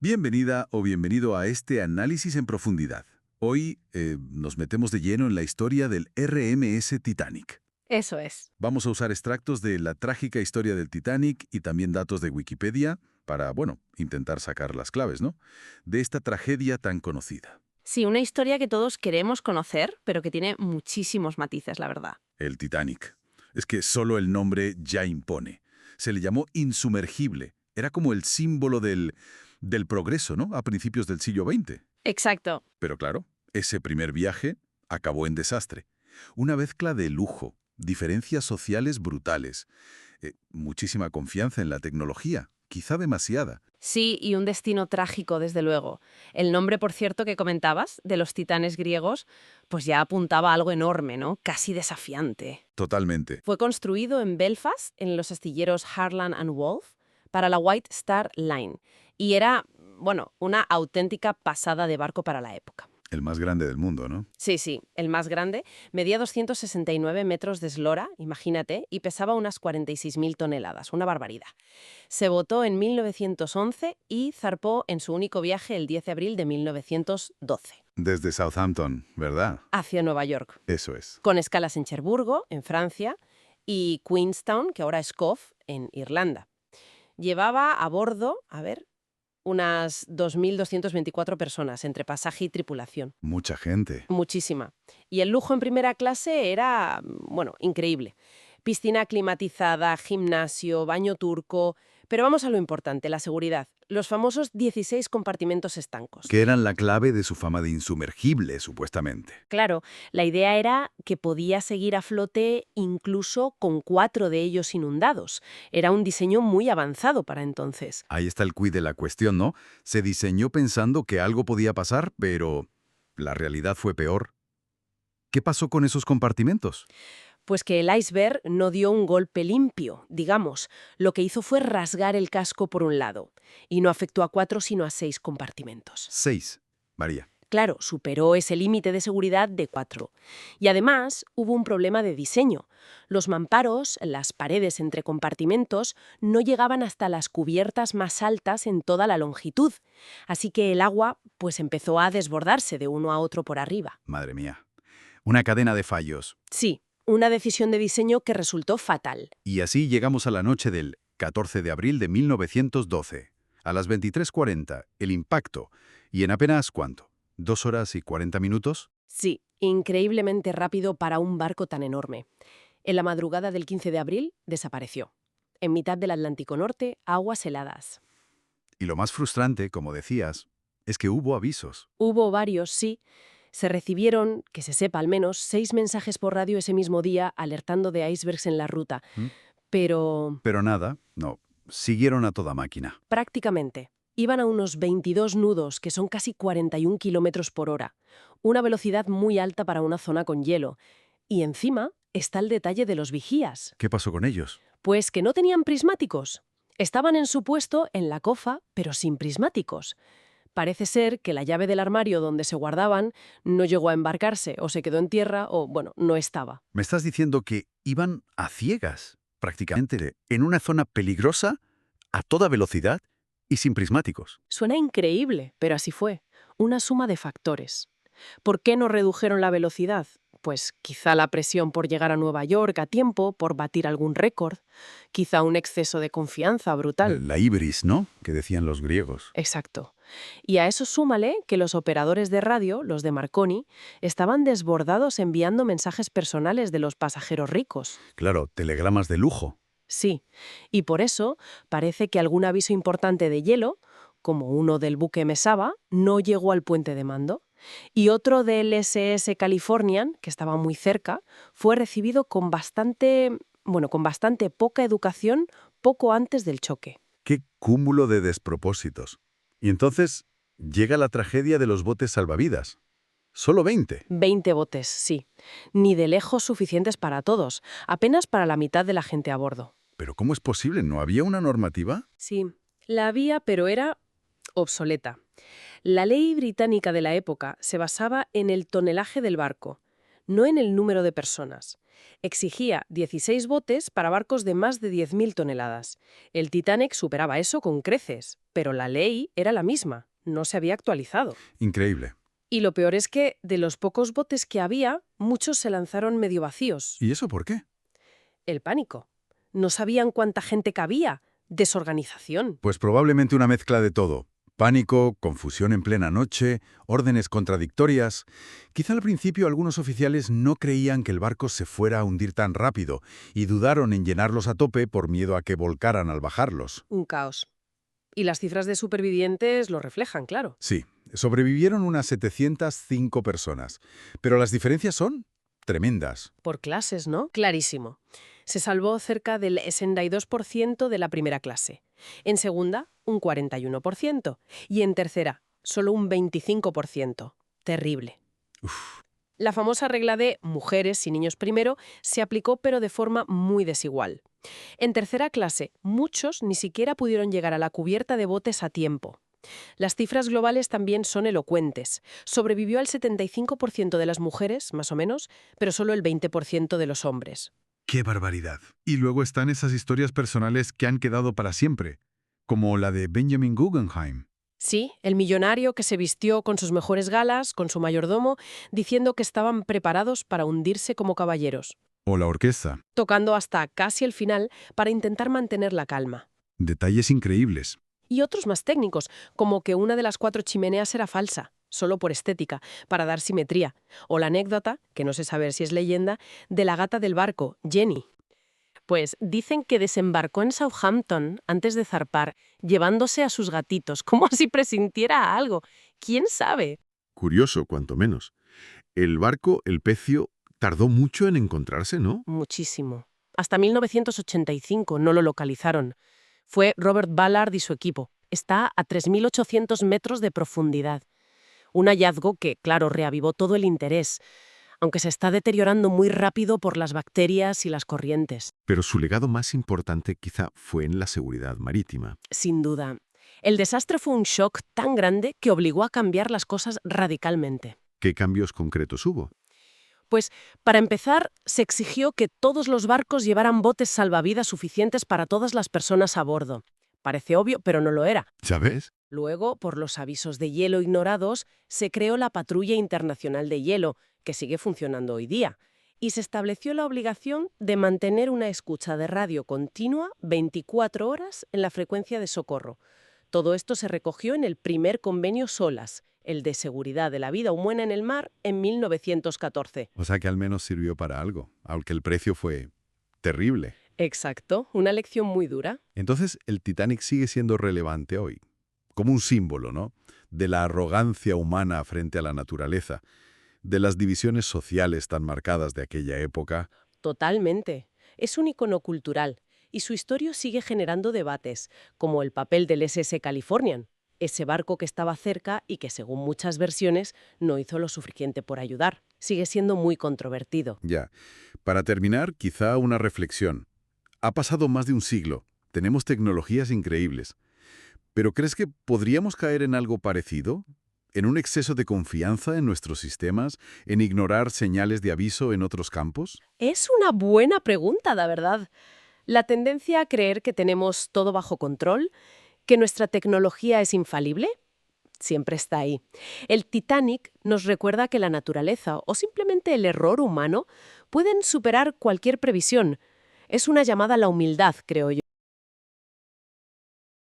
Bienvenida o bienvenido a este análisis en profundidad. Hoy nos metemos de lleno en la historia del RMS Titanic. Eso es. Vamos a usar extractos de la trágica historia del Titanic y también datos de Wikipedia para, bueno, intentar sacar las claves, ¿no? De esta tragedia tan conocida. Sí, una historia que todos queremos conocer, pero que tiene muchísimos matices, la verdad. El Titanic. Es que solo el nombre ya impone. Se le llamó insumergible. Era como el símbolo del progreso, ¿no? A principios del siglo XX. Exacto. Pero claro, ese primer viaje acabó en desastre. Una mezcla de lujo, diferencias sociales brutales, muchísima confianza en la tecnología, quizá demasiada. Sí, y un destino trágico, desde luego. El nombre, por cierto, que comentabas, de los titanes griegos, pues ya apuntaba a algo enorme, ¿no? Casi desafiante. Totalmente. Fue construido en Belfast, en los astilleros Harland and Wolff, para la White Star Line. Y era, bueno, una auténtica pasada de barco para la época. El más grande del mundo, ¿no? Sí, sí, el más grande medía 269 metros de eslora, imagínate, y pesaba unas 46.000 toneladas, una barbaridad. Se botó en 1911 y zarpó en su único viaje el 10 de abril de 1912, Desde Southampton, ¿verdad? hacia Nueva York, Eso es. con escalas en Cherburgo, en Francia, y Queenstown, que ahora es Cove, en Irlanda. Llevaba a bordo, a ver, unas 2.224 personas, entre pasaje y tripulación. Mucha gente. Muchísima. Y el lujo en primera clase era, bueno, increíble. Piscina climatizada, gimnasio, baño turco. Pero vamos a lo importante, la seguridad. Los famosos 16 compartimentos estancos. Que eran la clave de su fama de insumergible, supuestamente. Claro, la idea era que podía seguir a flote incluso con 4 de ellos inundados. Era un diseño muy avanzado para entonces. Ahí está el quid de la cuestión, ¿no? Se diseñó pensando que algo podía pasar, pero la realidad fue peor. ¿Qué pasó con esos compartimentos? Pues que el iceberg no dio un golpe limpio, digamos. Lo que hizo fue rasgar el casco por un lado. Y no afectó a 4 sino a 6 compartimentos. 6. María. Claro, superó ese límite de seguridad de 4. Y además hubo un problema de diseño. Los mamparos, las paredes entre compartimentos, no llegaban hasta las cubiertas más altas en toda la longitud. Así que el agua pues empezó a desbordarse de uno a otro por arriba. Madre mía. Una cadena de fallos. Sí, una decisión de diseño que resultó fatal. Y así llegamos a la noche del 14 de abril de 1912. A las 23:40, el impacto. Y en apenas, ¿cuánto? ¿2 horas y 40 minutos? Sí, increíblemente rápido para un barco tan enorme. En la madrugada del 15 de abril desapareció. En mitad del Atlántico Norte, aguas heladas. Y lo más frustrante, como decías, es que hubo avisos. Hubo varios, sí. Se recibieron, que se sepa al menos, 6 mensajes por radio ese mismo día alertando de icebergs en la ruta. ¿Mm? Pero Pero nada, no. Siguieron a toda máquina. prácticamente iban a unos 22 nudos, que son casi 41 kilómetros por hora. Una velocidad muy alta para una zona con hielo. Y encima está el detalle de los vigías. ¿Qué pasó con ellos? Pues que no tenían prismáticos. Estaban en su puesto en la cofa, pero sin prismáticos. Parece ser que la llave del armario donde se guardaban no llegó a embarcarse, o se quedó en tierra, o, bueno, no estaba. Me estás diciendo que iban a ciegas, prácticamente, en una zona peligrosa, a toda velocidad y sin prismáticos. Suena increíble, pero así fue. Una suma de factores. ¿Por qué no redujeron la velocidad? Pues quizá la presión por llegar a Nueva York a tiempo, por batir algún récord, quizá un exceso de confianza brutal. La ibris, ¿no? Que decían los griegos. Exacto. Y a eso súmale que los operadores de radio, los de Marconi, estaban desbordados enviando mensajes personales de los pasajeros ricos. Claro, telegramas de lujo. Sí, y por eso parece que algún aviso importante de hielo, como uno del buque Mesaba, no llegó al puente de mando. Y otro del SS Californian, que estaba muy cerca, fue recibido con bastante, bueno, con bastante poca educación poco antes del choque. ¡Qué cúmulo de despropósitos! Y entonces llega la tragedia de los botes salvavidas. Solo 20. 20 botes, sí. Ni de lejos suficientes para todos, apenas para la mitad de la gente a bordo. ¿Pero cómo es posible? ¿No había una normativa? Sí, la había, pero era obsoleta. La ley británica de la época se basaba en el tonelaje del barco, no en el número de personas. Exigía 16 botes para barcos de más de 10.000 toneladas. El Titanic superaba eso con creces, pero la ley era la misma, no se había actualizado. Increíble. Y lo peor es que, de los pocos botes que había, muchos se lanzaron medio vacíos. ¿Y eso por qué? El pánico. No sabían cuánta gente cabía. Desorganización. Pues probablemente una mezcla de todo. Pánico, confusión en plena noche, órdenes contradictorias. Quizá al principio algunos oficiales no creían que el barco se fuera a hundir tan rápido y dudaron en llenarlos a tope por miedo a que volcaran al bajarlos. Un caos. Y las cifras de supervivientes lo reflejan, claro. Sí, sobrevivieron unas 705 personas, pero las diferencias son tremendas. Por clases, ¿no? Clarísimo. Se salvó cerca del 62% de la primera clase. En segunda, un 41%. Y en tercera, solo un 25%. Terrible. Uf. La famosa regla de mujeres y niños primero se aplicó pero de forma muy desigual. En tercera clase, muchos ni siquiera pudieron llegar a la cubierta de botes a tiempo. Las cifras globales también son elocuentes. Sobrevivió al 75% de las mujeres, más o menos, pero solo el 20% de los hombres. ¡Qué barbaridad! Y luego están esas historias personales que han quedado para siempre, como la de Benjamin Guggenheim. Sí, el millonario que se vistió con sus mejores galas, con su mayordomo, diciendo que estaban preparados para hundirse como caballeros, O la orquesta. tocando hasta casi el final para intentar mantener la calma. Detalles increíbles. Y otros más técnicos, como que una de las 4 chimeneas era falsa, solo por estética, para dar simetría. O la anécdota, que no sé saber si es leyenda, de la gata del barco, Jenny. Pues dicen que desembarcó en Southampton antes de zarpar, llevándose a sus gatitos, como si presintiera algo. ¿Quién sabe? Curioso, cuanto menos. El barco, el Pecio, tardó mucho en encontrarse, ¿no? Muchísimo. Hasta 1985 no lo localizaron. Fue Robert Ballard y su equipo. Está a 3.800 metros de profundidad. Un hallazgo que, claro, reavivó todo el interés, aunque se está deteriorando muy rápido por las bacterias y las corrientes. Pero su legado más importante quizá fue en la seguridad marítima. Sin duda. El desastre fue un shock tan grande que obligó a cambiar las cosas radicalmente. ¿Qué cambios concretos hubo? Pues, para empezar, se exigió que todos los barcos llevaran botes salvavidas suficientes para todas las personas a bordo. Parece obvio, pero no lo era. ¿Sabes? Luego, por los avisos de hielo ignorados, se creó la Patrulla Internacional de Hielo, que sigue funcionando hoy día, y se estableció la obligación de mantener una escucha de radio continua 24 horas en la frecuencia de socorro. Todo esto se recogió en el primer convenio SOLAS, el de seguridad de la vida humana en el mar, en 1914. O sea que al menos sirvió para algo, aunque el precio fue terrible. Exacto, una lección muy dura. Entonces, el Titanic sigue siendo relevante hoy, como un símbolo, ¿no? De la arrogancia humana frente a la naturaleza, de las divisiones sociales tan marcadas de aquella época. Totalmente. Es un icono cultural y su historia sigue generando debates, como el papel del SS Californian, ese barco que estaba cerca y que, según muchas versiones, no hizo lo suficiente por ayudar. Sigue siendo muy controvertido. Ya. Para terminar, quizá una reflexión. Ha pasado más de un siglo. Tenemos tecnologías increíbles. ¿Pero crees que podríamos caer en algo parecido? ¿En un exceso de confianza en nuestros sistemas? ¿En ignorar señales de aviso en otros campos? Es una buena pregunta, la verdad. La tendencia a creer que tenemos todo bajo control, que nuestra tecnología es infalible, siempre está ahí. El Titanic nos recuerda que la naturaleza o simplemente el error humano pueden superar cualquier previsión. Es una llamada a la humildad, creo yo.